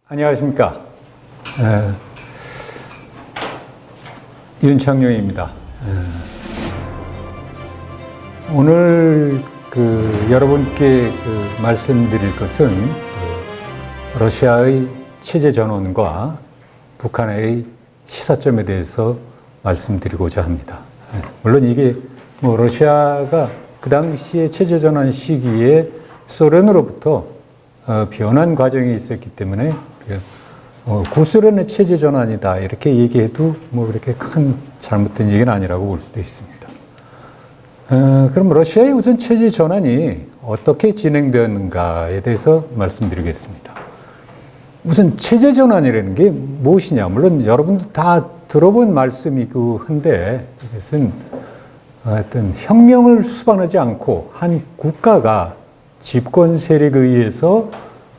안녕하십니까. 윤창룡입니다. 오늘 여러분께 말씀드릴 것은 러시아의 체제 전환과 북한의 시사점에 대해서 말씀드리고자 합니다. 물론 이게 러시아가 그 당시에 체제 전환 시기에 소련으로부터 변환 과정이 있었기 때문에 구소련의 체제 전환이다 이렇게 얘기해도 그렇게 큰 잘못된 얘기는 아니라고 볼 수도 있습니다. 그럼 러시아의 우선 체제 전환이 어떻게 진행되었는가에 대해서 말씀드리겠습니다. 우선 체제 전환이라는 게 무엇이냐? 물론 여러분도 다 들어본 말씀이고 한데 이것은 어떤 혁명을 수반하지 않고 한 국가가 집권 세력에 의해서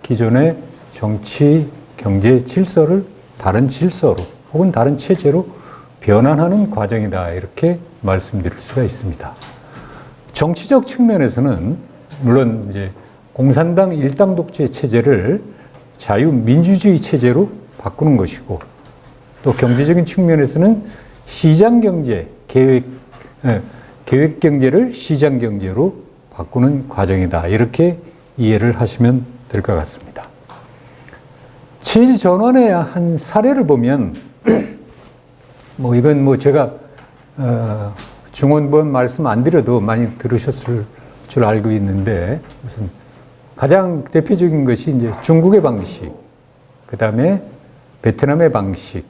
기존의 정치, 경제 질서를 다른 질서로 혹은 다른 체제로 변환하는 과정이다 이렇게 말씀드릴 수가 있습니다. 정치적 측면에서는 물론 이제 공산당 일당 독재 체제를 자유민주주의 체제로 바꾸는 것이고 또 경제적인 측면에서는 시장경제, 계획경제를 시장경제로 바꾸는 과정이다 이렇게 이해를 하시면 될 것 같습니다. 체제 전환의 한 사례를 보면 이건 제가 중원본 말씀 안 드려도 많이 들으셨을 줄 알고 있는데 무슨 가장 대표적인 것이 이제 중국의 방식, 그 다음에 베트남의 방식,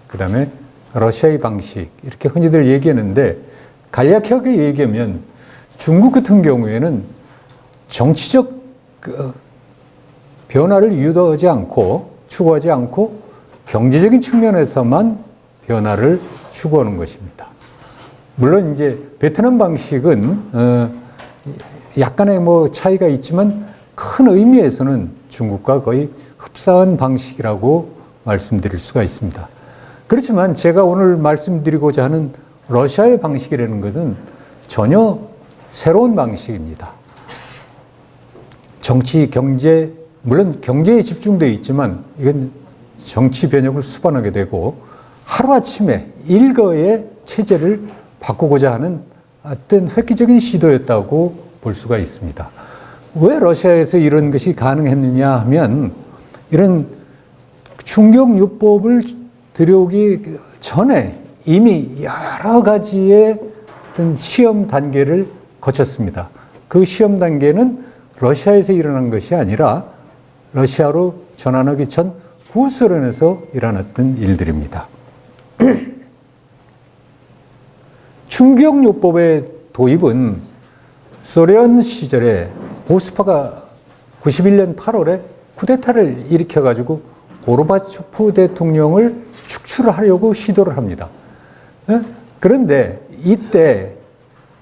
그 다음에 러시아의 방식 이렇게 흔히들 얘기하는데 간략하게 얘기하면 중국 같은 경우에는 정치적 변화를 유도하지 않고 추구하지 않고 경제적인 측면에서만 변화를 추구하는 것입니다. 물론 이제 베트남 방식은 약간의 차이가 있지만 큰 의미에서는 중국과 거의 흡사한 방식이라고 말씀드릴 수가 있습니다. 그렇지만 제가 오늘 말씀드리고자 하는 러시아의 방식이라는 것은 전혀 새로운 방식입니다. 정치, 경제, 물론 경제에 집중되어 있지만 이건 정치 변혁을 수반하게 되고 하루아침에 일거의 체제를 바꾸고자 하는 어떤 획기적인 시도였다고 볼 수가 있습니다. 왜 러시아에서 이런 것이 가능했느냐 하면 이런 충격요법을 들여오기 전에 이미 여러 가지의 어떤 시험 단계를 거쳤습니다. 그 시험 단계는 러시아에서 일어난 것이 아니라 러시아로 전환하기 전 구소련에서 일어났던 일들입니다. 충격요법의 도입은 소련 시절에 보스파가 91년 8월에 쿠데타를 일으켜가지고 고르바초프 대통령을 축출하려고 시도를 합니다. 그런데 이때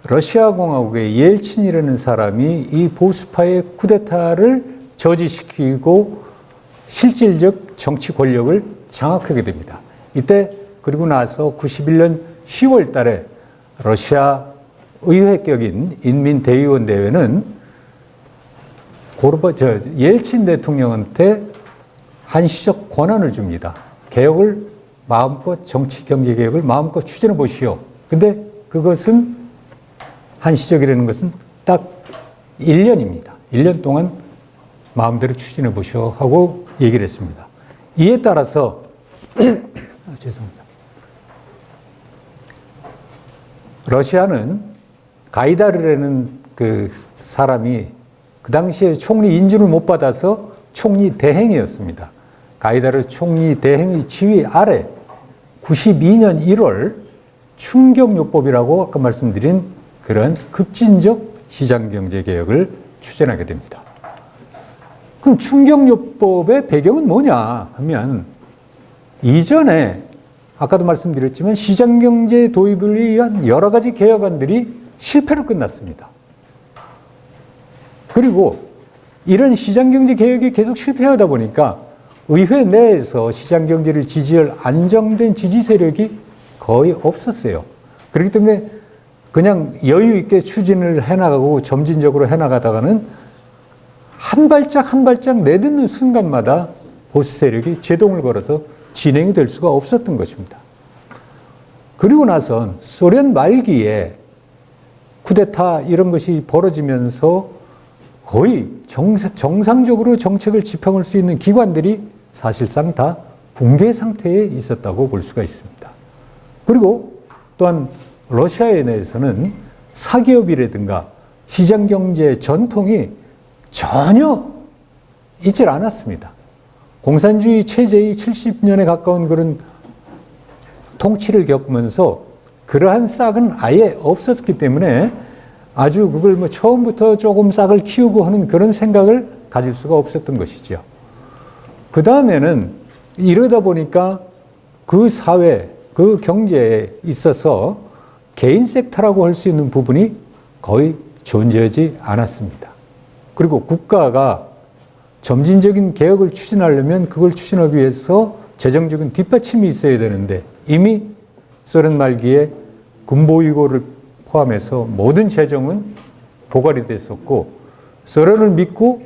러시아 공화국의 옐친이라는 사람이 이 보수파의 쿠데타를 저지시키고 실질적 정치 권력을 장악하게 됩니다. 이때 그리고 나서 91년 10월 달에 러시아 의회격인 인민대의원대회는 옐친 대통령한테 한시적 권한을 줍니다. 개혁을 마음껏 정치 경제 개혁을 마음껏 추진해 보시오. 근데 그것은 한시적이라는 것은 딱 1년입니다. 1년 동안 마음대로 추진해 보시오 하고 얘기를 했습니다. 이에 따라서 죄송합니다. 러시아는 가이다르라는 그 사람이 그 당시에 총리 인준을 못 받아서 총리 대행이었습니다. 가이다르 총리 대행의 지휘 아래 92년 1월 충격요법이라고 아까 말씀드린 그런 급진적 시장경제개혁을 추진하게 됩니다. 그럼 충격요법의 배경은 뭐냐 하면 이전에 아까도 말씀드렸지만 시장경제 도입을 위한 여러 가지 개혁안들이 실패로 끝났습니다. 그리고 이런 시장경제 개혁이 계속 실패하다 보니까 의회 내에서 시장경제를 지지할 안정된 지지 세력이 거의 없었어요. 그렇기 때문에 그냥 여유 있게 추진을 해나가고 점진적으로 해나가다가는 한 발짝 한 발짝 내딛는 순간마다 보수 세력이 제동을 걸어서 진행이 될 수가 없었던 것입니다. 그리고 나선 소련 말기에 쿠데타 이런 것이 벌어지면서 거의 정상적으로 정책을 집행할 수 있는 기관들이 사실상 다 붕괴 상태에 있었다고 볼 수가 있습니다. 그리고 또한 러시아에 대해서는 사기업이라든가 시장경제 전통이 전혀 있질 않았습니다. 공산주의 체제의 70년에 가까운 그런 통치를 겪으면서 그러한 싹은 아예 없었기 때문에 아주 그걸 뭐 처음부터 조금 싹을 키우고 하는 그런 생각을 가질 수가 없었던 것이죠. 그 다음에는 이러다 보니까 그 사회, 그 경제에 있어서 개인 섹터라고 할 수 있는 부분이 거의 존재하지 않았습니다. 그리고 국가가 점진적인 개혁을 추진하려면 그걸 추진하기 위해서 재정적인 뒷받침이 있어야 되는데 이미 소련 말기에 군보위고를 포함해서 모든 재정은 고갈이 됐었고 소련을 믿고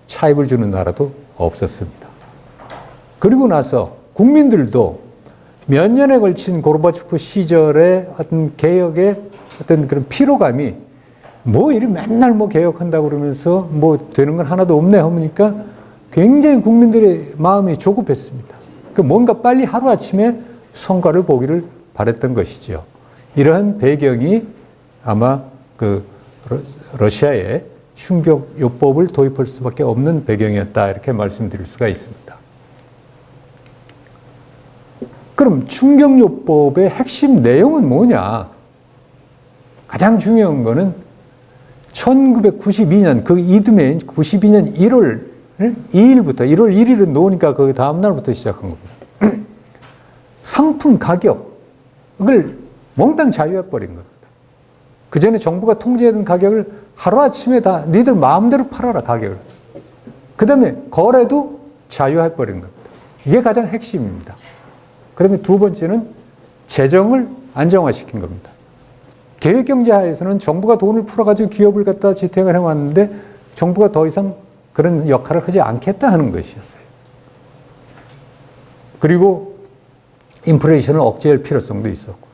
차입을 주는 나라도 없었습니다. 그리고 나서 국민들도 몇 년에 걸친 고르바초프 시절의 어떤 개혁의 어떤 그런 피로감이 뭐 이리 맨날 뭐 개혁한다고 그러면서 뭐 되는 건 하나도 없네 하니까 굉장히 국민들의 마음이 조급했습니다. 그 뭔가 빨리 하루아침에 성과를 보기를 바랬던 것이죠. 이러한 배경이 아마 그 러시아의 충격요법을 도입할 수밖에 없는 배경이었다 이렇게 말씀드릴 수가 있습니다. 그럼 충격요법의 핵심 내용은 뭐냐? 가장 중요한 거는 1992년 그 이듬해 92년 1월 2일부터 1월 1일은 놓으니까 그 다음 날부터 시작한 겁니다. 상품 가격을 몽땅 자유화해버린 겁니다. 그 전에 정부가 통제하던 가격을 하루아침에 다 니들 마음대로 팔아라 가격을. 그 다음에 거래도 자유화해버린 겁니다. 이게 가장 핵심입니다. 그 다음에 두 번째는 재정을 안정화시킨 겁니다. 계획경제하에서는 정부가 돈을 풀어가지고 기업을 갖다 지탱을 해왔는데 정부가 더 이상 그런 역할을 하지 않겠다 하는 것이었어요. 그리고 인플레이션을 억제할 필요성도 있었고.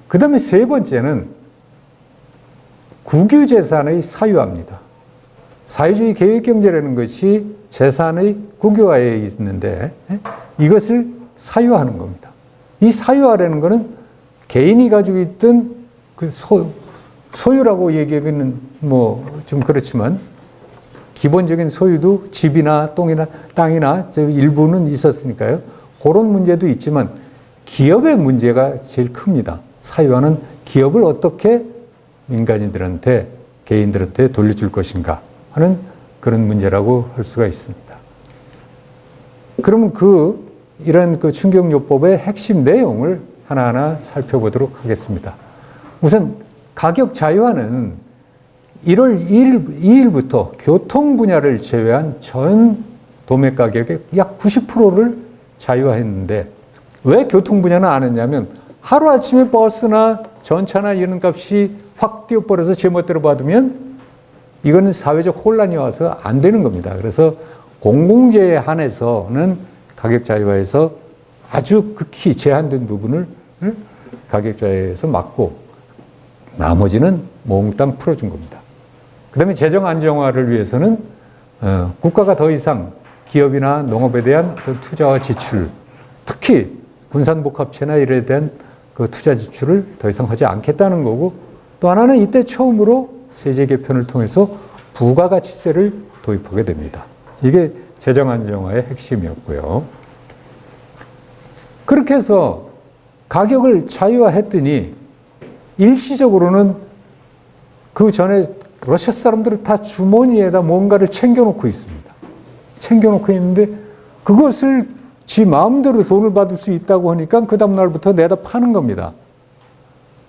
그 다음에 세 번째는 국유재산의 사유화입니다. 사회주의 계획경제라는 것이 재산의 국유화에 있는데 이것을 사유화하는 겁니다. 이 사유화라는 것은 개인이 가지고 있던 그 소유라고 얘기하기는 뭐 좀 그렇지만 기본적인 소유도 집이나 땅이나 일부는 있었으니까요. 그런 문제도 있지만 기업의 문제가 제일 큽니다. 사유화는 기업을 어떻게 민간인들한테, 개인들한테 돌려줄 것인가 하는 그런 문제라고 할 수가 있습니다. 그러면 이런 그 충격요법의 핵심 내용을 하나하나 살펴보도록 하겠습니다. 우선 가격 자유화는 1월 2일부터 교통 분야를 제외한 전 도매 가격의 약 90%를 자유화했는데 왜 교통 분야는 안 했냐면 하루아침에 버스나 전차나 이런 값이 확 뛰어버려서 제멋대로 받으면 이거는 사회적 혼란이 와서 안 되는 겁니다. 그래서 공공재에 한해서는 가격 자유화에서 아주 극히 제한된 부분을 가격 자유화에서 막고 나머지는 몽땅 풀어준 겁니다. 그 다음에 재정 안정화를 위해서는 국가가 더 이상 기업이나 농업에 대한 그 투자와 지출, 특히 군산복합체나 이에 대한 그 투자 지출을 더 이상 하지 않겠다는 거고, 또 하나는 이때 처음으로 세제 개편을 통해서 부가가치세를 도입하게 됩니다. 이게 재정 안정화의 핵심이었고요. 그렇게 해서 가격을 자유화했더니 일시적으로는 그 전에 러시아 사람들은 다 주머니에다 뭔가를 챙겨놓고 있습니다. 챙겨놓고 있는데 그것을 지 마음대로 돈을 받을 수 있다고 하니까 그 다음날부터 내다 파는 겁니다.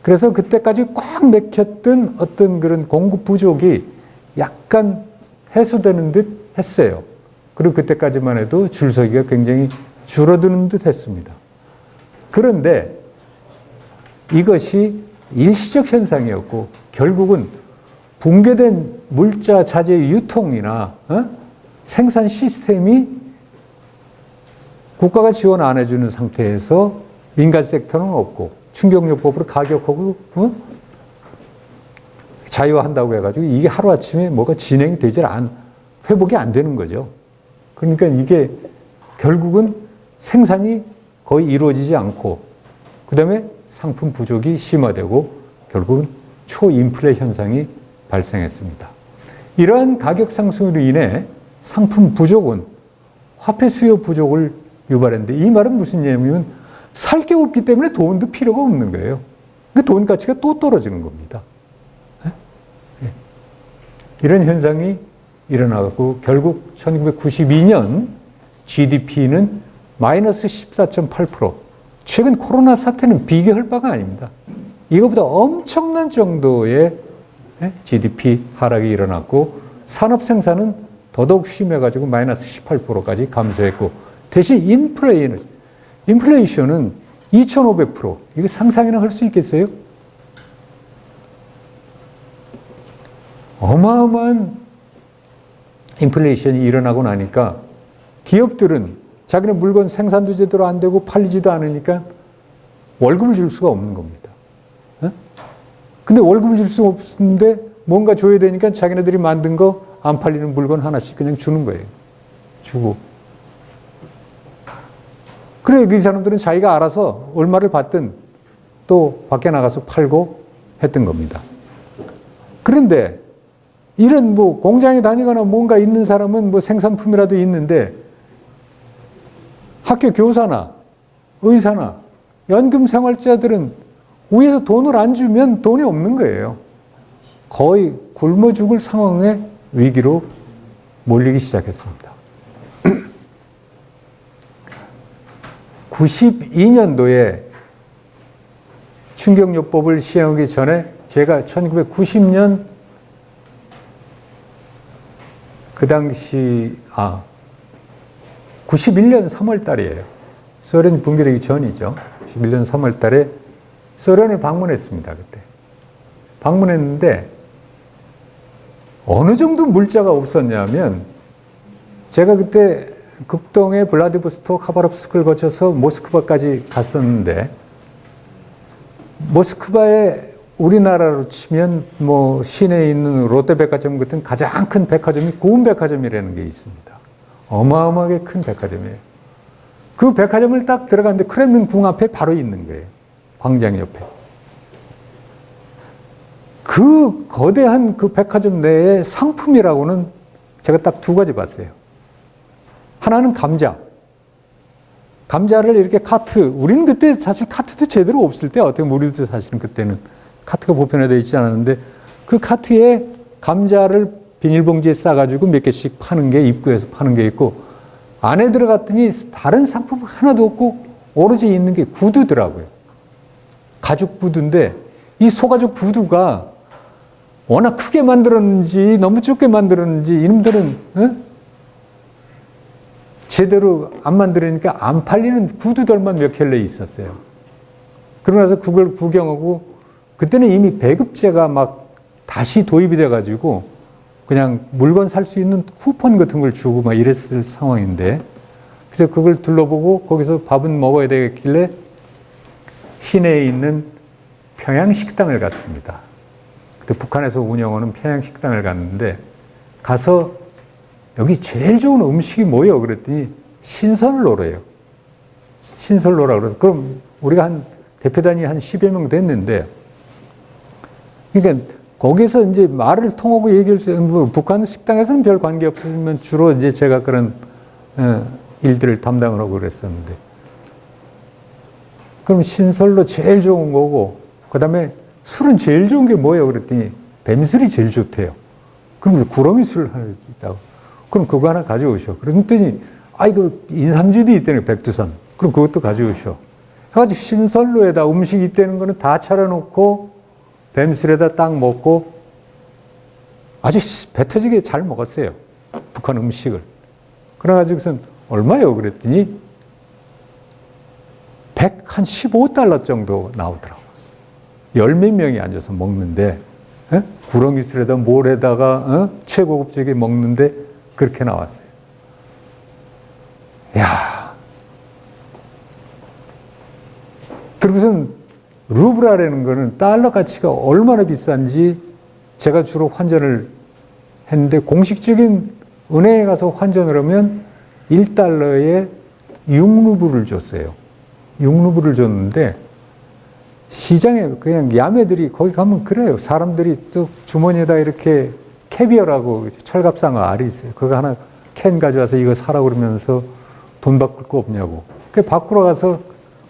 그래서 그때까지 꽉 맥혔던 어떤 그런 공급 부족이 약간 해소되는 듯 했어요. 그리고 그때까지만 해도 줄서기가 굉장히 줄어드는 듯 했습니다. 그런데 이것이 일시적 현상이었고 결국은 붕괴된 물자 자재의 유통이나 생산 시스템이 국가가 지원 안 해주는 상태에서 민간 섹터는 없고 충격요법으로 가격하고 자유화한다고 해가지고 이게 하루아침에 뭐가 진행이 회복이 안 되는 거죠. 그러니까 이게 결국은 생산이 거의 이루어지지 않고 그 다음에 상품 부족이 심화되고 결국은 초인플레 현상이 발생했습니다. 이러한 가격 상승으로 인해 상품 부족은 화폐 수요 부족을 유발했는데 이 말은 무슨 얘기냐면 살 게 없기 때문에 돈도 필요가 없는 거예요. 그러니까 돈 가치가 또 떨어지는 겁니다. 이런 현상이 일어나고 결국 1992년 GDP는 마이너스 14.8%. 최근 코로나 사태는 비교할 바가 아닙니다. 이거보다 엄청난 정도의 GDP 하락이 일어났고 산업 생산은 더더욱 심해가지고 마이너스 18%까지 감소했고 대신 인플레이션은 2,500%. 이거 상상이나 할 수 있겠어요? 어마어마한 인플레이션이 일어나고 나니까 기업들은 자기네 물건 생산도 제대로 안 되고 팔리지도 않으니까 월급을 줄 수가 없는 겁니다. 근데 월급을 줄 수가 없는데 뭔가 줘야 되니까 자기네들이 만든 거 안 팔리는 물건 하나씩 그냥 주는 거예요. 주고. 그래, 이 사람들은 자기가 알아서 얼마를 받든 또 밖에 나가서 팔고 했던 겁니다. 그런데 이런 뭐 공장에 다니거나 뭔가 있는 사람은 뭐 생산품이라도 있는데 학교 교사나 의사나 연금생활자들은 위에서 돈을 안 주면 돈이 없는 거예요. 거의 굶어 죽을 상황의 위기로 몰리기 시작했습니다. 92년도에 충격요법을 시행하기 전에 제가 1990년 그 당시 91년 3월 달이에요. 소련이 붕괴되기 전이죠. 91년 3월 달에 소련을 방문했습니다. 그때. 방문했는데 어느 정도 물자가 없었냐면 제가 그때 극동의 블라디보스토크, 카바롭스크를 거쳐서 모스크바까지 갔었는데 모스크바에 우리나라로 치면 뭐 시내에 있는 롯데백화점 같은 가장 큰 백화점이 고운백화점이라는 게 있습니다. 어마어마하게 큰 백화점이에요. 그 백화점을 딱 들어갔는데 크렘린 궁 앞에 바로 있는 거예요. 광장 옆에. 그 거대한 그 백화점 내에 상품이라고는 제가 딱 두 가지 봤어요. 하나는 감자. 감자를 이렇게 우리는 그때 사실 카트도 제대로 없을 때 어떻게 우리도 사실은 그때는 카트가 보편화되어 있지 않았는데 그 카트에 감자를 비닐봉지에 싸가지고 몇 개씩 파는 게 입구에서 파는 게 있고 안에 들어갔더니 다른 상품 하나도 없고 오로지 있는 게 구두더라고요. 가죽 구두인데 이 소가죽 구두가 워낙 크게 만들었는지 너무 좁게 만들었는지 이놈들은 제대로 안 만들으니까 안 팔리는 구두들만 몇 켤레 있었어요. 그러고 나서 그걸 구경하고 그때는 이미 배급제가 막 다시 도입이 돼가지고 그냥 물건 살 수 있는 쿠폰 같은 걸 주고 막 이랬을 상황인데 그래서 그걸 둘러보고 거기서 밥은 먹어야 되겠길래 시내에 있는 평양식당을 갔습니다. 그때 북한에서 운영하는 평양식당을 갔는데 가서 여기 제일 좋은 음식이 뭐예요? 그랬더니 신선로래요. 신선로라 그래서 그럼 우리가 대표단이 한 10여 명 됐는데 그러니까 거기서 이제 말을 통하고 얘기할 수 있는 북한 식당에서는 별 관계 없으면 주로 이제 제가 그런 일들을 담당을 하고 그랬었는데 그럼 신설로 제일 좋은 거고 그 다음에 술은 제일 좋은 게 뭐예요? 그랬더니 뱀술이 제일 좋대요. 그럼 구렁이 술 하나 있다고. 그럼 그거 하나 가져오셔. 그랬더니 이거 인삼주도 있다는 백두산. 그럼 그것도 가져오셔. 해가지고 신설로에다 음식 있다는 거는 다 차려놓고 뱀술에다 딱 먹고 아주 배 터지게 잘 먹었어요. 북한 음식을. 그래가지고선 얼마요? 그랬더니 115달러 정도 나오더라고요. 열 몇 명이 앉아서 먹는데 구렁이 술에다 몰에다가 최고급적이 먹는데 그렇게 나왔어요. 야, 그리고선 루블이라는 거는 달러 가치가 얼마나 비싼지 제가 주로 환전을 했는데 공식적인 은행에 가서 환전을 하면 1달러에 6루블을 줬어요. 6루블을 줬는데 시장에 그냥 야매들이 거기 가면 그래요. 사람들이 또 주머니에다 이렇게 캐비어라고 철갑상어 알이 있어요. 그거 하나 캔 가져와서 이거 사라고 그러면서 돈 바꿀 거 없냐고. 그 바꾸러 가서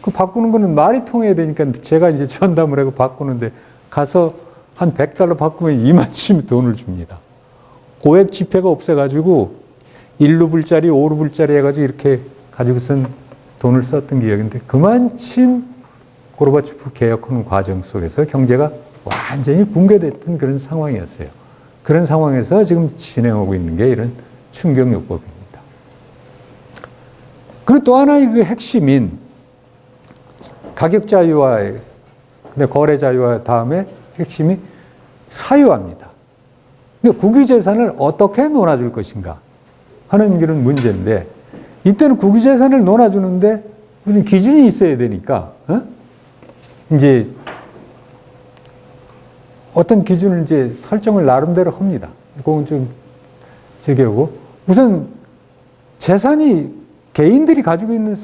그 바꾸는 거는 말이 통해야 되니까 제가 이제 전담을 하고 바꾸는데 가서 한 100달러 바꾸면 이만큼 돈을 줍니다. 고액 지폐가 없어가지고 1루블짜리, 5루블짜리 해가지고 이렇게 가지고선 돈을 썼던 기억인데 그만큼 고르바초프 개혁하는 과정 속에서 경제가 완전히 붕괴됐던 그런 상황이었어요. 그런 상황에서 지금 진행하고 있는 게 이런 충격요법입니다. 그리고 또 하나의 그 핵심인 가격 자유화, 근데 거래 자유화 다음에 핵심이 사유화입니다. 그러니까 국유재산을 어떻게 논아줄 것인가 하는 그런 문제인데 이때는 국유재산을 논아주는데 무슨 기준이 있어야 되니까 이제 어떤 기준을 이제 설정을 나름대로 합니다. 그건 좀 제기하고 우선 재산이 개인들이 가지고 있는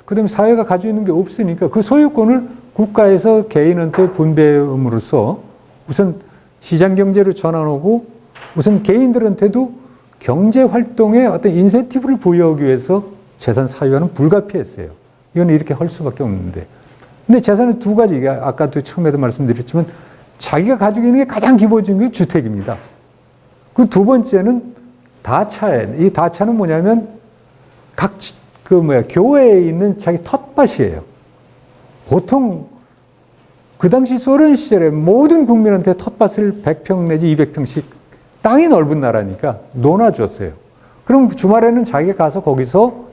그다음에 사회가 가지고 있는 게 없으니까 그 소유권을 국가에서 개인한테 분배함으로써 우선 시장 경제로 전환하고 우선 개인들한테도 경제 활동에 어떤 인센티브를 부여하기 위해서 재산 사유화는 불가피했어요. 이건 이렇게 할 수밖에 없는데. 근데 재산은 두 가지, 아까도 처음에도 말씀드렸지만 자기가 가지고 있는 게 가장 기본적인 게 주택입니다. 그 두 번째는 다차예요. 이 다차는 뭐냐면 교회에 있는 자기 텃밭이에요. 보통 그 당시 소련 시절에 모든 국민한테 텃밭을 100평 내지 200평씩 땅이 넓은 나라니까 논아줬어요. 그럼 주말에는 자기가 가서 거기서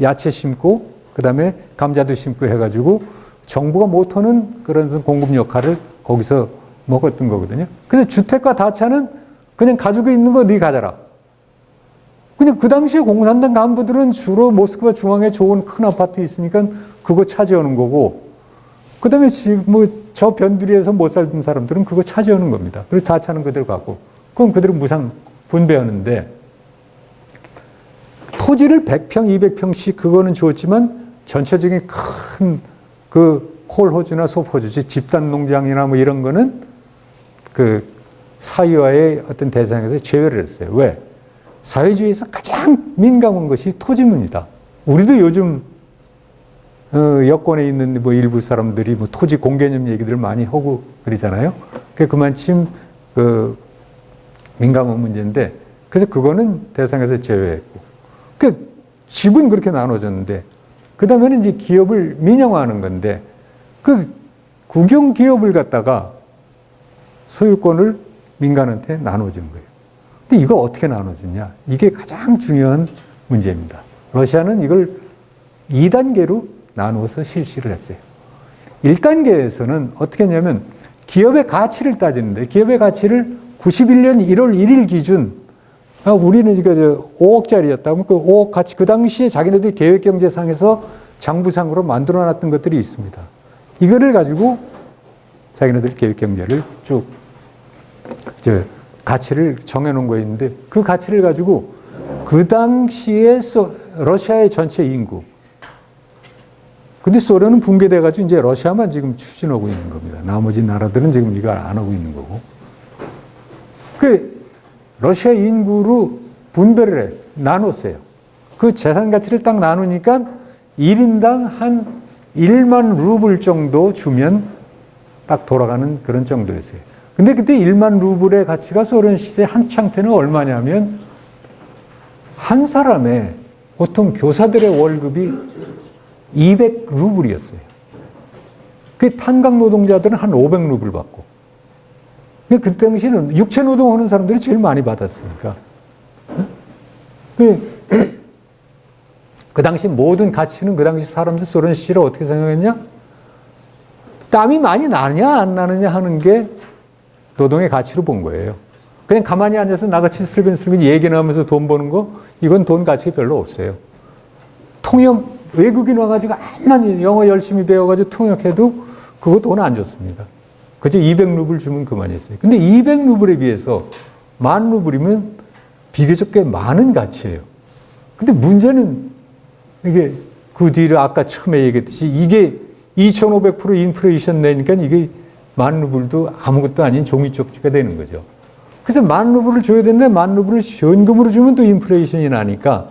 야채 심고 그다음에 감자도 심고 해가지고 정부가 못하는 그런 공급 역할을 거기서 먹었던 거거든요. 그래서 주택과 다차는 그냥 가지고 있는 거 네 가져라. 그냥 그 당시에 공산당 간부들은 주로 모스크바 중앙에 좋은 큰 아파트 있으니까 그거 차지하는 거고 그 다음에 저 변두리에서 못 살던 사람들은 그거 차지하는 겁니다. 그래서 다차는 그대로 갖고 그건 그대로 무상 분배하는데 토지를 100평, 200평씩 그거는 줬지만 전체적인 큰 그 콜호주나 소포주지 집단 농장이나 뭐 이런 거는 그 사유화의 어떤 대상에서 제외를 했어요. 왜? 사회주의에서 가장 민감한 것이 토지입니다. 우리도 요즘 여권에 있는 뭐 일부 사람들이 뭐 토지 공개념 얘기들을 많이 하고 그러잖아요. 그게 그만큼 그 민감한 문제인데 그래서 그거는 대상에서 제외했고 그 집은 그렇게 나눠졌는데 그 다음에는 이제 기업을 민영화하는 건데 그 국영 기업을 갖다가 소유권을 민간한테 나눠주는 거예요. 근데 이걸 어떻게 나눠주냐? 이게 가장 중요한 문제입니다. 러시아는 이걸 2단계로 나누어서 실시를 했어요. 1단계에서는 어떻게 했냐면 기업의 가치를 따지는데 기업의 가치를 91년 1월 1일 기준 우리는 지금 5억짜리였다면 그 5억 가치 그 당시에 자기네들이 계획경제상에서 장부상으로 만들어놨던 것들이 있습니다. 이거를 가지고 자기네들이 계획경제를 쭉 가치를 정해놓은 거 있는데 그 가치를 가지고 그 당시에 러시아의 전체 인구 근데 소련은 붕괴돼가지고 이제 러시아만 지금 추진하고 있는 겁니다. 나머지 나라들은 지금 이걸 안 하고 있는 거고. 러시아 인구로 분배를 해서 나눴어요. 그 재산 가치를 딱 나누니까 1인당 한 1만 루블 정도 주면 딱 돌아가는 그런 정도였어요. 근데 그때 1만 루블의 가치가 소련 시대 한창 때는 얼마냐면 한 사람의 보통 교사들의 월급이 200루블이었어요. 그 탄광 노동자들은 한 500루블 받고. 그 당시에는 육체 노동하는 사람들이 제일 많이 받았으니까. 그 당시 모든 가치는 그 당시 사람들 소련 시절에 어떻게 생각했냐? 땀이 많이 나냐 안 나느냐 하는 게 노동의 가치로 본 거예요. 그냥 가만히 앉아서 나같이 슬근슬근 얘기나 하면서 돈 버는 거 이건 돈 가치가 별로 없어요. 통역 외국인 와가지고 암만 영어 열심히 배워가지고 통역해도 그거 돈 안 줬습니다. 그저 200루블 주면 그만이었어요. 근데 200루블에 비해서 10,000루블이면 비교적 꽤 많은 가치예요. 근데 문제는 이게 그 뒤로 아까 처음에 얘기했듯이 이게 2,500% 인플레이션 내니까 이게 10,000루블도 아무것도 아닌 종이쪽지가 되는 거죠. 그래서 10,000루블을 줘야 되는데 10,000루블을 현금으로 주면 또 인플레이션이 나니까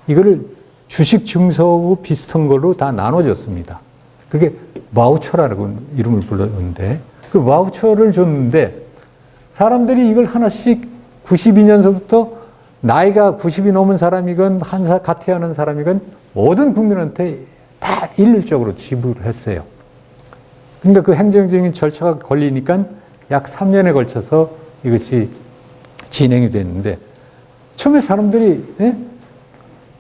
이거를 주식 증서하고 비슷한 걸로 다 나눠줬습니다. 그게 바우처라고 이름을 불렀는데 그 바우처를 줬는데 사람들이 이걸 하나씩 92년서부터 나이가 90이 넘은 사람이건 같이 하는 사람이건 모든 국민한테 다 일률적으로 지불했어요. 그러니까 그 행정적인 절차가 걸리니까 약 3년에 걸쳐서 이것이 진행이 됐는데 처음에 사람들이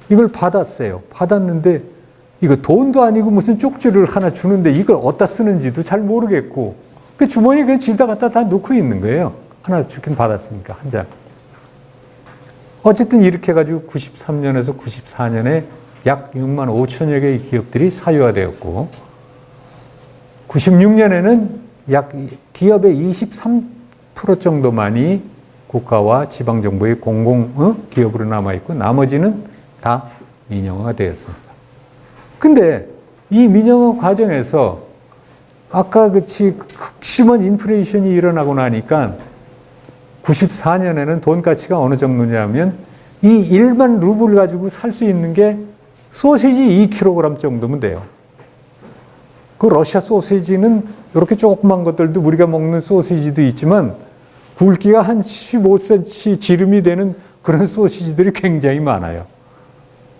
이걸 받았어요. 받았는데 이거 돈도 아니고 무슨 쪽지를 하나 주는데 이걸 어디다 쓰는지도 잘 모르겠고 그 주머니에 그냥 질다 갖다 다 넣고 있는 거예요. 하나 주긴 받았으니까 한 장. 어쨌든 이렇게 해가지고 93년에서 94년에 약 6만 5천여 개의 기업들이 사유화되었고 96년에는 약 기업의 23% 정도만이 국가와 지방정부의 공공기업으로 남아있고 나머지는 다 민영화가 되었습니다. 근데 이 민영화 과정에서 아까 그치 극심한 인플레이션이 일어나고 나니까 94년에는 돈 가치가 어느 정도냐면 이 1만 루블 가지고 살 수 있는 게 소시지 2kg 정도면 돼요. 그 러시아 소시지는 이렇게 조그만 것들도 우리가 먹는 소시지도 있지만 굵기가 한 15cm 지름이 되는 그런 소시지들이 굉장히 많아요.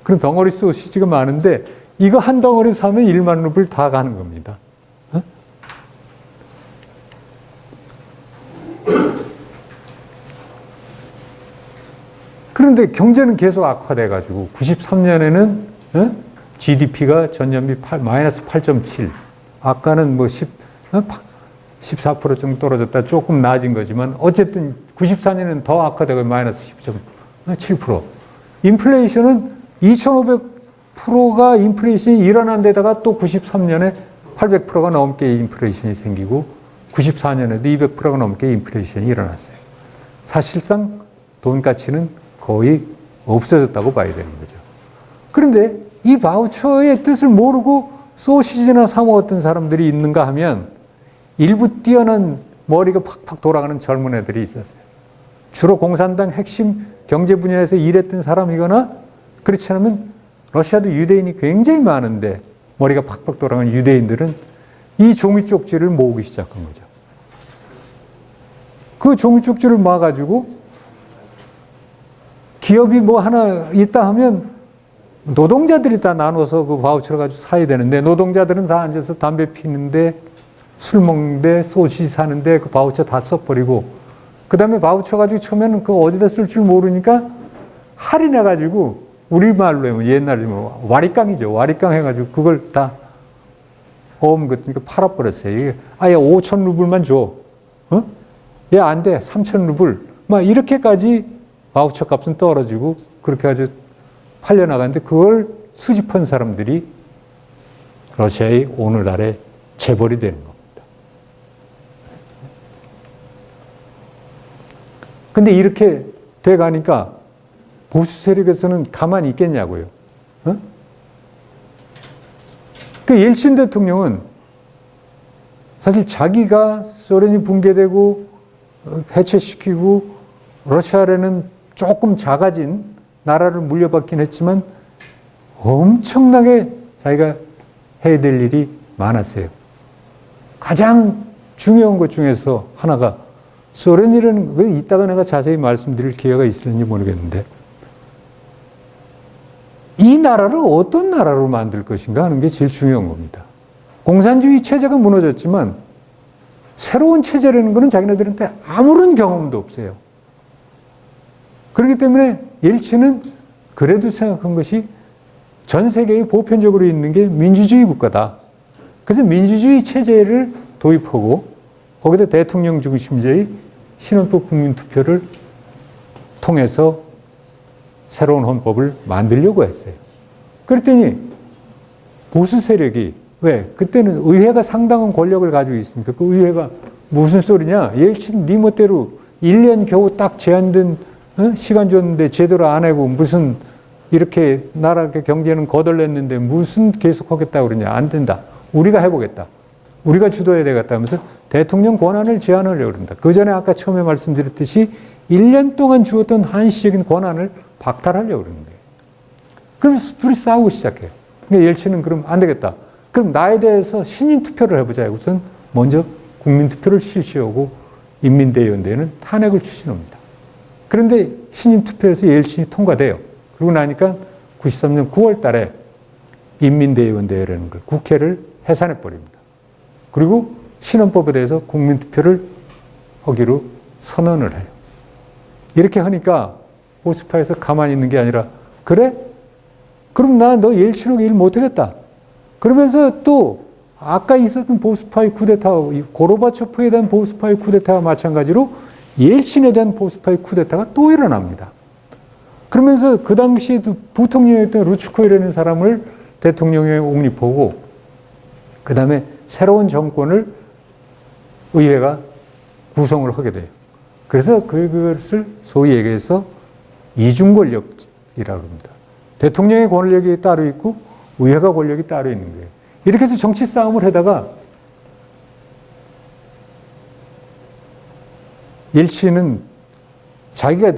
그런 덩어리 소시지가 많은데 이거 한 덩어리 사면 1만 루블 다 가는 겁니다. 그런데 경제는 계속 악화돼가지고 93년에는 GDP가 전년비 마이너스 8.7. 아까는 뭐 14% 정도 떨어졌다 조금 나아진 거지만 어쨌든 94년에는 더 악화되고 마이너스 10.7%. 인플레이션은 2,500%가 인플레이션이 일어난 데다가 또 93년에 800%가 넘게 인플레이션이 생기고 94년에도 200%가 넘게 인플레이션이 일어났어요. 사실상 돈 가치는 거의 없어졌다고 봐야 되는 거죠. 그런데 이 바우처의 뜻을 모르고 소시지나 사 먹었던 사람들이 있는가 하면 일부 뛰어난 머리가 팍팍 돌아가는 젊은 애들이 있었어요. 주로 공산당 핵심 경제 분야에서 일했던 사람이거나 그렇지 않으면 러시아도 유대인이 굉장히 많은데 머리가 팍팍 돌아가는 유대인들은 이 종이 쪽지를 모으기 시작한 거죠. 그 종이 쪽지를 모아가지고 기업이 뭐 하나 있다 하면 노동자들이 다 나눠서 그 바우처를 가지고 사야 되는데 노동자들은 다 앉아서 담배 피는데 술 먹는데 소시지 사는데 그 바우처 다 써버리고 그 다음에 바우처 가지고 처음에는 그 어디다 쓸 줄 모르니까 할인해가지고 우리말로 하면 옛날에 뭐 와리깡이죠. 와리깡 해가지고 그걸 다 그러니까 팔아버렸어요. 이게 아예 5천 루블만 줘. 얘 안 돼. 3천 루블. 막 이렇게까지 바우처 값은 떨어지고 그렇게 아주 팔려나가는데 그걸 수집한 사람들이 러시아의 오늘날의 재벌이 되는 겁니다. 근데 이렇게 돼가니까 보수 세력에서는 가만히 있겠냐고요. 그 옐친 대통령은 사실 자기가 소련이 붕괴되고 해체시키고 러시아라는 조금 작아진 나라를 물려받긴 했지만 엄청나게 자기가 해야 될 일이 많았어요. 가장 중요한 것 중에서 하나가 소련이라는 거 이따가 내가 자세히 말씀드릴 기회가 있을지 모르겠는데 이 나라를 어떤 나라로 만들 것인가 하는 게 제일 중요한 겁니다. 공산주의 체제가 무너졌지만 새로운 체제라는 것은 자기네들한테 아무런 경험도 없어요. 그렇기 때문에 옐친은 그래도 생각한 것이 전 세계에 보편적으로 있는 게 민주주의 국가다. 그래서 민주주의 체제를 도입하고 거기다 대통령 중심제의 신헌법 국민투표를 통해서 새로운 헌법을 만들려고 했어요. 그랬더니 보수 세력이, 왜? 그때는 의회가 상당한 권력을 가지고 있으니까 그 의회가 무슨 소리냐? 옐친 네 멋대로 1년 겨우 딱 제한된 시간 줬는데 제대로 안 하고 무슨 이렇게 나라 경제는 거덜냈는데 무슨 계속하겠다고 그러냐? 안 된다. 우리가 해보겠다. 우리가 주도해야 되겠다 하면서 대통령 권한을 제한하려고 그런다. 그 전에 아까 처음에 말씀드렸듯이 1년 동안 주었던 한시적인 권한을 박탈하려고 그러는 거예요. 그래서 둘이 싸우고 시작해요. 그러니까 옐친은 그럼 안 되겠다. 그럼 나에 대해서 신임 투표를 해보자. 우선 먼저 국민 투표를 실시하고 인민대의원대회는 탄핵을 추진합니다. 그런데 신임 투표에서 옐친이 통과돼요. 그러고 나니까 93년 9월 달에 인민대의원대회라는 걸 국회를 해산해 버립니다. 그리고 신헌법에 대해서 국민 투표를 하기로 선언을 해요. 이렇게 하니까 보수파에서 가만히 있는 게 아니라 그래? 그럼 나 너 옐친하고 일 못하겠다. 그러면서 또 아까 있었던 보수파의 쿠데타, 고르바초프에 대한 보수파의 쿠데타와 마찬가지로 옐친에 대한 보수파의 쿠데타가 또 일어납니다. 그러면서 그 당시에 부통령이었던 루츠코이라는 사람을 대통령에 옹립하고 그 다음에 새로운 정권을 의회가 구성을 하게 돼요. 그래서 그것을 소위 얘기해서 이중권력이라고 합니다. 대통령의 권력이 따로 있고 의회가 권력이 따로 있는 거예요. 이렇게 해서 정치 싸움을 하다가 옐친은 자기가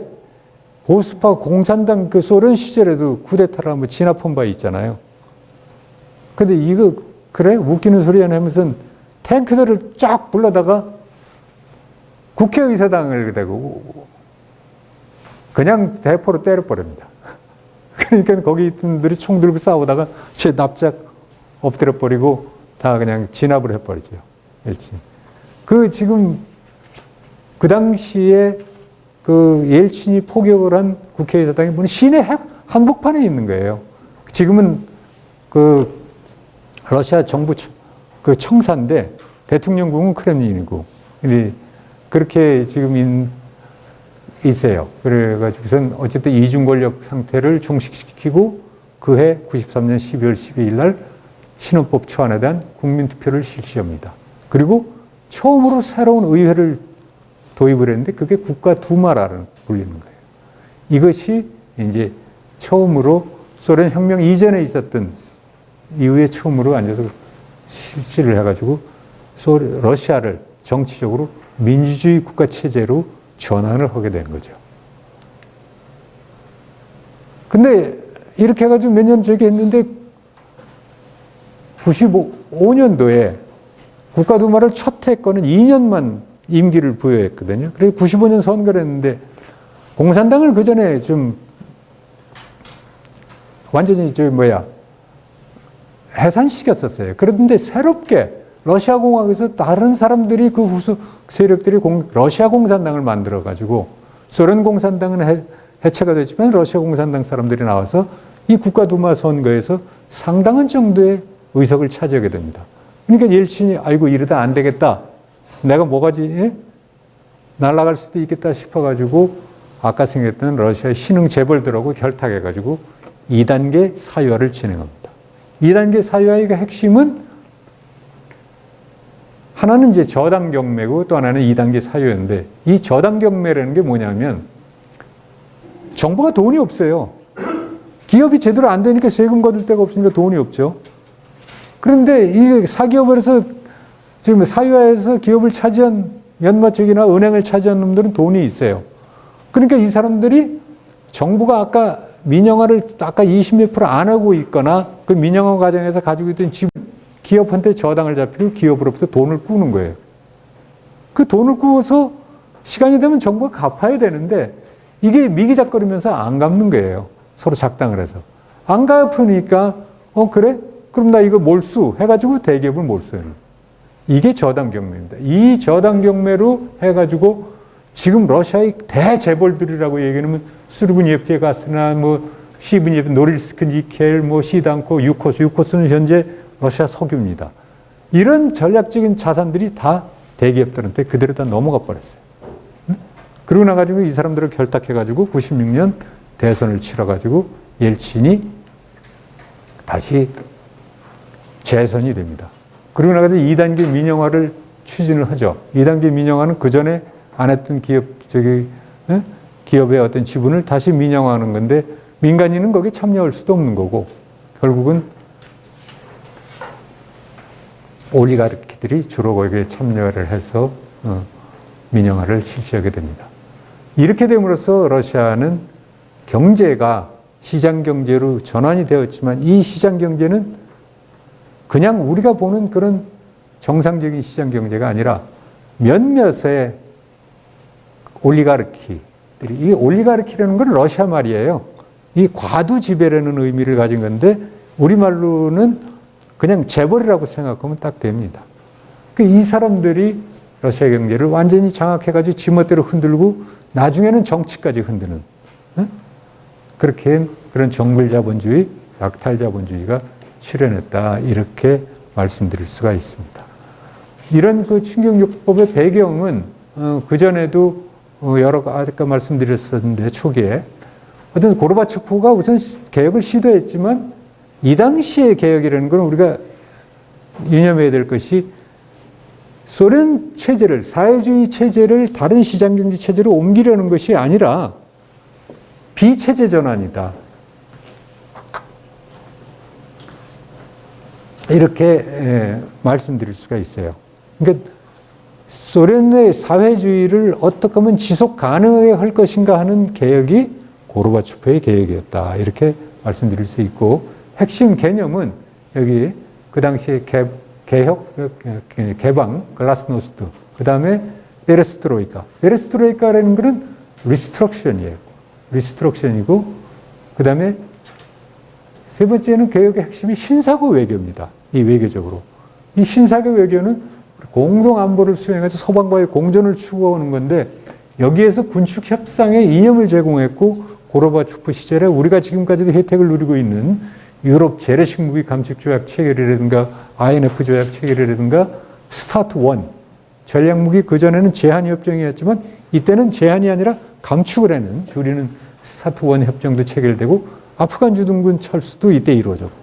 보수파 공산당 그 소련 시절에도 쿠데타를 한번 진압한 바 있잖아요. 근데 이거 그래? 웃기는 소리 하면서 탱크들을 쫙 불러다가 국회의사당을 대고 그냥 대포로 때려버립니다. 그러니까 거기 있던 분들이 총 들고 싸우다가 쟤 납작 엎드려버리고 다 그냥 진압을 해버리죠. 옐친. 지금 그 당시에 그 옐친이 포격을 한 국회의사당이 뭐냐 시내 한복판에 있는 거예요. 지금은 그 러시아 정부 그 청사인데 대통령궁은 크렘린이고 그렇게 지금 있어요. 그래가지고선 어쨌든 이중권력 상태를 종식시키고 그해 93년 12월 12일 날 신헌법 초안에 대한 국민투표를 실시합니다. 그리고 처음으로 새로운 의회를 도입을 했는데 그게 국가두마라는 불리는 거예요. 이것이 이제 처음으로 소련 혁명 이전에 있었던 이후에 처음으로 앉아서 실시를 해가지고 러시아를 정치적으로 민주주의 국가 체제로 전환을 하게 된 거죠. 근데 이렇게 해가지고 몇 년 저기 했는데 95년도에 국가두마를 첫 해거는 2년만 임기를 부여했거든요. 그래서 95년 선거를 했는데 공산당을 그 전에 좀 완전히 해산시켰었어요. 그런데 새롭게 러시아 공화국에서 다른 사람들이 그 후속 세력들이 러시아 공산당을 만들어가지고 소련 공산당은 해체가 됐지만 러시아 공산당 사람들이 나와서 이 국가두마 선거에서 상당한 정도의 의석을 차지하게 됩니다. 그러니까 옐친이 아이고 이러다 안 되겠다. 내가 뭐가지 날아갈 수도 있겠다 싶어가지고 아까 생겼던 러시아 신흥 재벌들하고 결탁해가지고 2단계 사유화를 진행합니다. 2단계 사유화의 핵심은 하나는 이제 저당 경매고 또 하나는 2단계 사유화인데 이 저당 경매라는 게 뭐냐면 정부가 돈이 없어요. 기업이 제대로 안 되니까 세금 거둘 데가 없으니까 돈이 없죠. 그런데 이 사기업에서 지금 사유화에서 기업을 차지한 연마책이나 은행을 차지한 놈들은 돈이 있어요. 그러니까 이 사람들이 정부가 아까 민영화를 아까 20몇 % 안 하고 있거나 그 민영화 과정에서 가지고 있던 기업한테 저당을 잡히고 기업으로부터 돈을 꾸는 거예요. 그 돈을 꾸어서 시간이 되면 정부가 갚아야 되는데 이게 미기작거리면서 안 갚는 거예요. 서로 작당을 해서. 안 갚으니까 그래? 그럼 나 이거 몰수 해가지고 대기업을 몰수해요. 이게 저당 경매입니다. 이 저당 경매로 해가지고 지금 러시아의 대재벌들이라고 얘기하면 수르브니예프가스나 시브니예프, 노릴스크 니켈, 시단코, 유코스는 현재 러시아 석유입니다. 이런 전략적인 자산들이 다 대기업들한테 그대로 다 넘어가 버렸어요. 그러고 나가지고 이 사람들을 결탁해가지고 96년 대선을 치러가지고 옐친이 다시 재선이 됩니다. 그리고 나서 2단계 민영화를 추진을 하죠. 2단계 민영화는 그 전에 안 했던 기업의 어떤 지분을 다시 민영화하는 건데 민간인은 거기에 참여할 수도 없는 거고 결국은 올리가르키들이 주로 거기에 참여를 해서 민영화를 실시하게 됩니다. 이렇게 됨으로써 러시아는 경제가 시장 경제로 전환이 되었지만 이 시장 경제는 그냥 우리가 보는 그런 정상적인 시장 경제가 아니라 몇몇의 올리가르키들이, 이 올리가르키라는 건 러시아 말이에요. 이 과두 지배라는 의미를 가진 건데 우리말로는 그냥 재벌이라고 생각하면 딱 됩니다. 이 사람들이 러시아 경제를 완전히 장악해가지고 지멋대로 흔들고 나중에는 정치까지 흔드는 그렇게 그런 정글자본주의, 약탈자본주의가 출현했다 이렇게 말씀드릴 수가 있습니다. 이런 그 충격요법의 배경은 그전에도 여러 아까 말씀드렸었는데 초기에 어떤 고르바초프가 우선 개혁을 시도했지만 이 당시의 개혁이라는 건 우리가 유념해야 될 것이 소련 체제를, 사회주의 체제를 다른 시장경제 체제로 옮기려는 것이 아니라 비체제 전환이다. 이렇게 말씀드릴 수가 있어요. 그러니까 소련의 사회주의를 어떻게 하면 지속 가능하게 할 것인가 하는 개혁이 고르바초프의 개혁이었다. 이렇게 말씀드릴 수 있고 핵심 개념은 여기 그 당시에 개혁, 개방, 글라스노스트, 그 다음에 베레스트로이카. 베레스트로이카라는 것은 리스트럭션이에요. 리스트럭션이고 그 다음에 세 번째는 개혁의 핵심이 신사고 외교입니다. 이 외교적으로. 이 신사고 외교는 공동 안보를 수행해서 서방과의 공존을 추구하는 건데 여기에서 군축 협상에 이념을 제공했고 고르바초프 시절에 우리가 지금까지도 혜택을 누리고 있는 유럽 재래식 무기 감축 조약 체결이라든가 INF 조약 체결이라든가 스타트 원 전략 무기 그전에는 제한 협정이었지만 이때는 제한이 아니라 감축을 하는 줄이는 스타트 원 협정도 체결되고 아프간 주둔군 철수도 이때 이루어졌고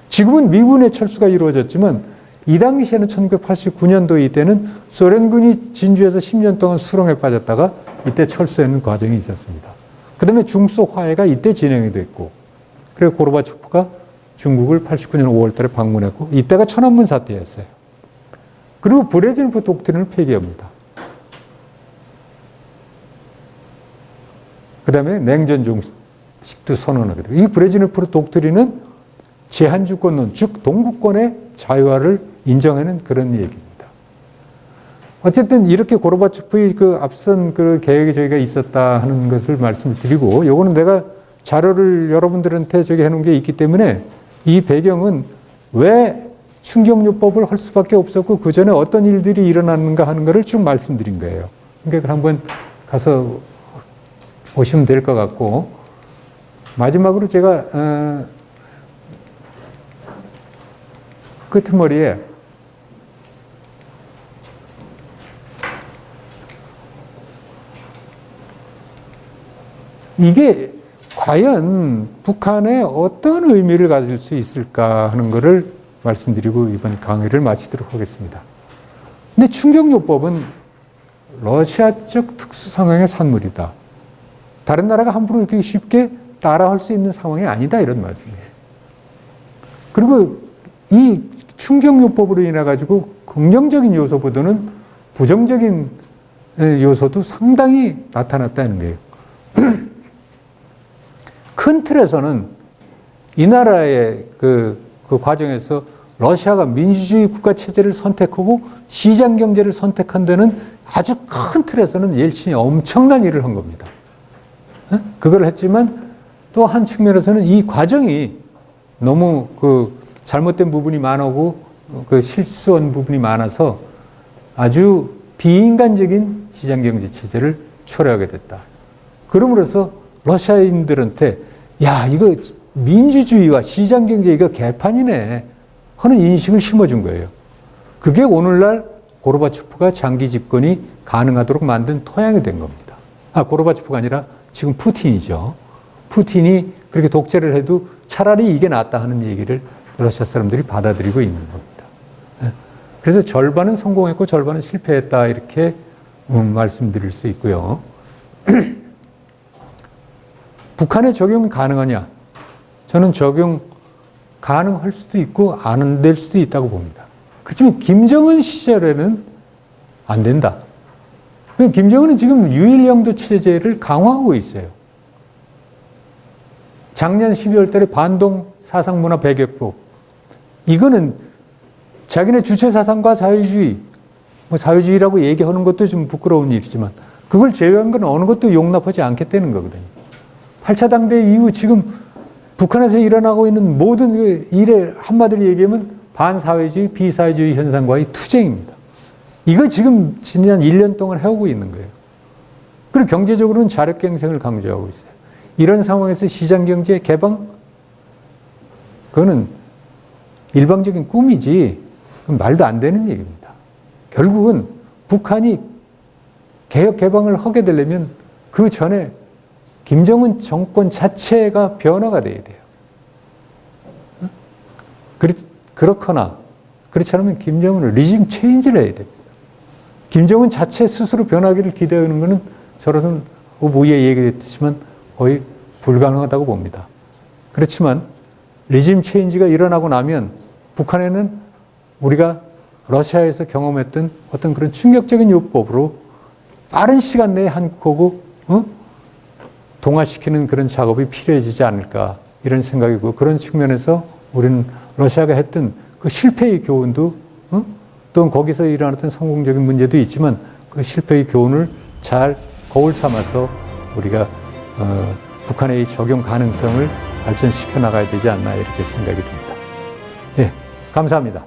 지금은 미군의 철수가 이루어졌지만 이 당시에는 1989년도 이때는 소련군이 진주에서 10년 동안 수렁에 빠졌다가 이때 철수하는 과정이 있었습니다. 그 다음에 중소 화해가 이때 진행이 됐고 그리고 고르바초프가 중국을 89년 5월 달에 방문했고 이때가 천안문 사태였어요. 그리고 브레즈네프 독트린을 폐기합니다. 그 다음에 냉전 종식도 선언하게 되고 이 브레즈네프 독트린은 제한주권론, 즉 동구권의 자유화를 인정하는 그런 얘기입니다. 어쨌든 이렇게 고르바초프의 그 앞선 그 계획이 저희가 있었다 하는 것을 말씀을 드리고 요거는 내가 자료를 여러분들한테 저기 해놓은 게 있기 때문에 이 배경은 왜 충격요법을 할 수밖에 없었고 그 전에 어떤 일들이 일어났는가 하는 것을 쭉 말씀드린 거예요. 그러니까 한번 가서 보시면 될 것 같고 마지막으로 제가 끄트머리에 이게 과연 북한에 어떤 의미를 가질 수 있을까 하는 것을 말씀드리고 이번 강의를 마치도록 하겠습니다. 근데 충격요법은 러시아적 특수 상황의 산물이다. 다른 나라가 함부로 이렇게 쉽게 따라할 수 있는 상황이 아니다 이런 말씀이에요. 그리고 이 충격요법으로 인해 가지고 긍정적인 요소보다는 부정적인 요소도 상당히 나타났다는 거예요. 큰 틀에서는 이 나라의 그 과정에서 러시아가 민주주의 국가 체제를 선택하고 시장 경제를 선택한 데는 아주 큰 틀에서는 옐친이 엄청난 일을 한 겁니다. 그걸 했지만 또 한 측면에서는 이 과정이 너무 잘못된 부분이 많고 실수한 부분이 많아서 아주 비인간적인 시장 경제 체제를 초래하게 됐다. 그러므로서 러시아인들한테 야 이거 민주주의와 시장 경제 이거 개판이네 하는 인식을 심어준 거예요. 그게 오늘날 고르바초프가 장기 집권이 가능하도록 만든 토양이 된 겁니다. 고르바초프가 아니라 지금 푸틴이죠. 푸틴이 그렇게 독재를 해도 차라리 이게 낫다 하는 얘기를 러시아 사람들이 받아들이고 있는 겁니다. 예. 그래서 절반은 성공했고 절반은 실패했다 이렇게 말씀드릴 수 있고요. 북한에 적용 가능하냐? 저는 적용 가능할 수도 있고 안 될 수도 있다고 봅니다. 그렇지만 김정은 시절에는 안 된다. 김정은은 지금 유일영도 체제를 강화하고 있어요. 작년 12월 달에 반동 사상문화 배격법. 이거는 자기네 주체 사상과 자유주의, 뭐 자유주의라고 얘기하는 것도 좀 부끄러운 일이지만 그걸 제외한 건 어느 것도 용납하지 않겠다는 거거든요. 8차 당대 이후 지금 북한에서 일어나고 있는 모든 그 일에 한마디로 얘기하면 반사회주의, 비사회주의 현상과의 투쟁입니다. 이거 지금 지난 1년 동안 해오고 있는 거예요. 그리고 경제적으로는 자력갱생을 강조하고 있어요. 이런 상황에서 시장경제 개방? 그거는 일방적인 꿈이지 말도 안 되는 얘기입니다. 결국은 북한이 개혁 개방을 하게 되려면 그 전에 김정은 정권 자체가 변화가 돼야 돼요. 그렇거나 그렇지 않으면 김정은을 리짐 체인지를 해야 됩니다. 김정은 자체 스스로 변하기를 기대하는 것은 저로서는 위에 얘기했지만 거의 불가능하다고 봅니다. 그렇지만 리짐 체인지가 일어나고 나면 북한에는 우리가 러시아에서 경험했던 어떤 그런 충격적인 요법으로 빠른 시간 내에 한국하고 동화시키는 그런 작업이 필요해지지 않을까 이런 생각이고 그런 측면에서 우리는 러시아가 했던 그 실패의 교훈도 또는 거기서 일어났던 성공적인 문제도 있지만 그 실패의 교훈을 잘 거울 삼아서 우리가 북한의 적용 가능성을 발전시켜 나가야 되지 않나 이렇게 생각이 듭니다. 예, 감사합니다.